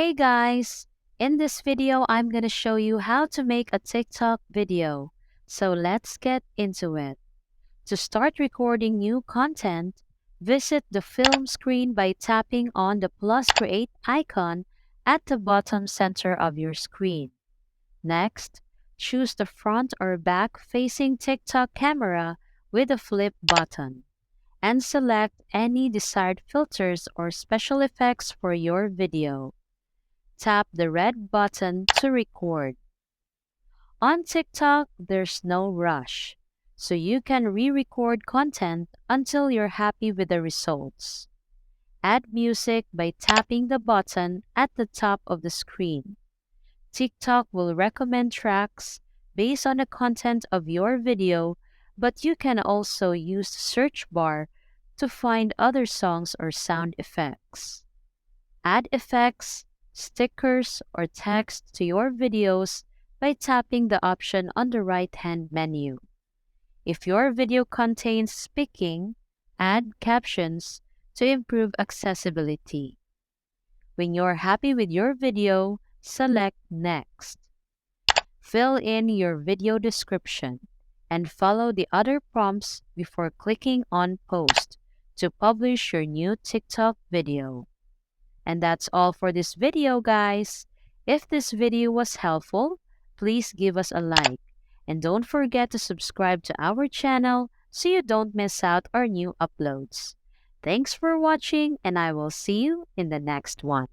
Hey guys! In this video, I'm gonna show you how to make a TikTok video. So let's get into it. To start recording new content, visit the film screen by tapping on the plus create icon at the bottom center of your screen. Next, choose the front or back facing TikTok camera with the flip button and select any desired filters or special effects for your video. Tap the red button to record. On TikTok, there's no rush, so you can re-record content until you're happy with the results. Add music by tapping the button at the top of the screen. TikTok will recommend tracks based on the content of your video, but you can also use the search bar to find other songs or sound effects. Add effects, stickers, or text to your videos by tapping the option on the right-hand menu. If your video contains speaking, add captions to improve accessibility. When you're happy with your video, select Next. Fill in your video description and follow the other prompts before clicking on Post to publish your new TikTok video. And that's all for this video, guys. If this video was helpful, please give us a like. And don't forget to subscribe to our channel so you don't miss out our new uploads. Thanks for watching, and I will see you in the next one.